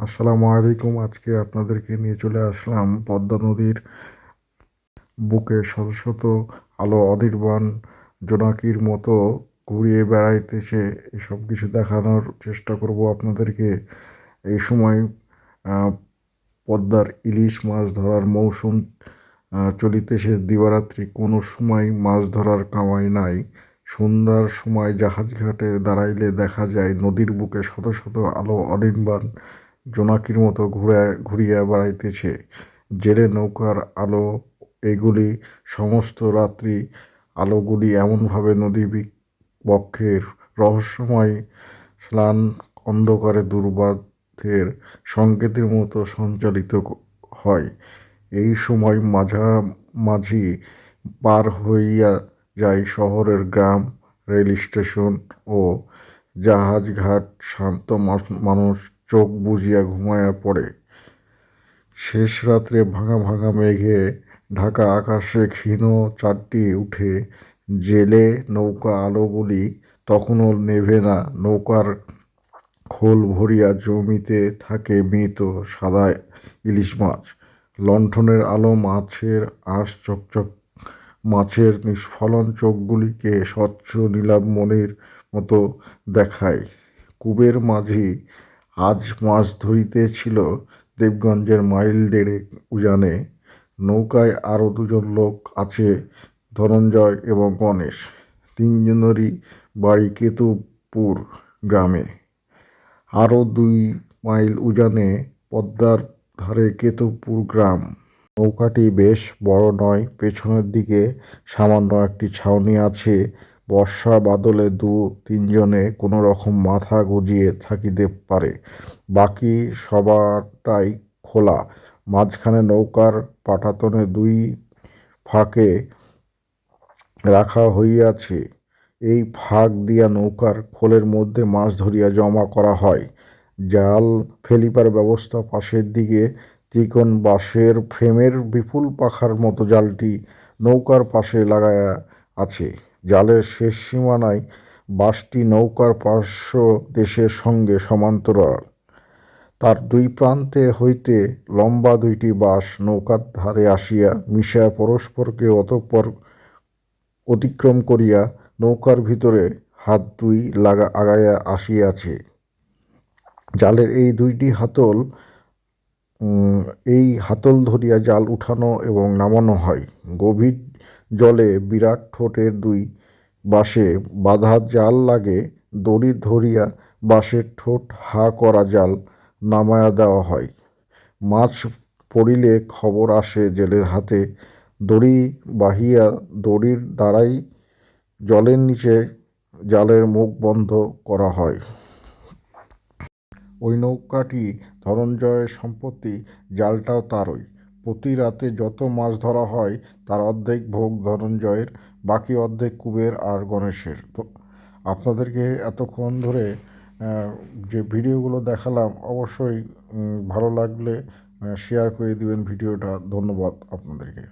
আসসালামু আলাইকুম। আজকে আপনাদেরকে নিয়ে চলে আসলাম পদ্মা নদীর বুকে শত শত আলো অনির্বাণ জোনাকির মতো ঘুরিয়ে বেড়াইতেছে। এসব কিছু দেখানোর চেষ্টা করব আপনাদেরকে। এই সময় আহ, পদ্মার ইলিশ মাছ ধরার মৌসুম চলিতেছে দিবারাত্রি। কোনো সময় মাছ ধরার কামাই নাই। সন্ধ্যার সময় জাহাজ ঘাটে দাঁড়াইলে দেখা যায় নদীর বুকে শত শত আলো অনির্বাণ জোনাকির মতো ঘুরিয়া বেড়াইতেছে। জেলে নৌকার আলো এগুলি সমস্ত রাত্রি আলোগুলি এমনভাবে নদী বক্ষের রহস্যময় স্নান অন্ধকারে দুর্বাতের সংকেতের মতো সঞ্চালিত হয়। এই সময় মাঝামাঝি পার হইয়া যায় শহরের গ্রাম, রেল স্টেশন ও জাহাজঘাট। শান্ত মানুষ চোখ বুজিয়া ঘুমাইয়া পড়ে। শেষ রাত্রে ভাঙা ভাঙা মেঘে ঢাকা আকাশে ক্ষীণ চাঁদটি উঠে। জেলে নৌকা আলোগুলি তখনও নেভে না। নৌকার খোল ভরিয়া জমিতে থাকে মৃত সাদা ইলিশ মাছ। লণ্ঠনের আলো মাছের আঁশ চকচক, মাছের নিষ্ফলন চোখগুলিকে স্বচ্ছ নীলাভ মণির মতো দেখায়। কুবের মাঝি আজ মাছ ধরিতেছিল দেবগঞ্জের মাইল দেড়েক উজানে। নৌকায় আরও দুজন লোক আছে, ধনঞ্জয় এবং গণেশ। তিনজনেরই বাড়ি কেতুপুর গ্রামে। আরও 2 মাইল উজানে পদ্মার ধারে কেতুপুর গ্রাম। নৌকাটি বেশ বড় নয়। পেছনের দিকে সামান্য একটি ছাউনি আছে। বর্ষা বাদলে 2-3 জনে কোনো রকম মাথা গুজিয়ে থাকিতে পারে। বাকি সবাটাই খোলা। মাঝখানে নৌকার পাটাতনে 2 ফাঁকে রাখা হইয়াছে। এই ফাঁক দিয়া নৌকার খোলের মধ্যে মাছ ধরিয়া জমা করা হয়। জাল ফেলিবার ব্যবস্থা পাশের দিকে চিকন বাঁশের ফ্রেমের বিপুল পাখার মতো জালটি নৌকার পাশে লাগাইয়া আছে। জালের শেষ সীমানায় বাঁশটি নৌকার পার্শ্ব দেশের সঙ্গে সমান্তরাল। তার 2 প্রান্তে হইতে লম্বা 2টি বাঁশ নৌকার ধারে আসিয়া মিশিয়া পরস্পরকে অতঃপর অতিক্রম করিয়া নৌকার ভিতরে হাত 2 আগাইয়া আসিয়াছে। জালের এই 2টি হাতল ধরিয়া জাল উঠানো এবং নামানো হয়। গভীর জলে বিরাট ঠোঁটের 2 বাঁশে বাঁধা জাল লাগে। দড়ি ধরিয়া বাঁশের ঠোঁট হা করা জাল নামাইয়া দেওয়া হয়। মাছ পড়িলে খবর আসে জেলের হাতে। দড়ি বাহিয়া দড়ির দ্বারাই জলের নিচে জালের মুখ বন্ধ করা হয়। ওই নৌকাটি ধনঞ্জয়ের সম্পত্তি, জালটাও তারই। প্রতি রাতে যত মাছ ধরা হয় তার অর্ধেক ভোগ ধনঞ্জয়ের, বাকি অর্ধেক কুবের আর গণেশের। তো আপনাদেরকে এতক্ষণ ধরে যে ভিডিওগুলো দেখালাম, অবশ্যই ভালো লাগলে শেয়ার করে দিবেন ভিডিওটা। ধন্যবাদ আপনাদেরকে।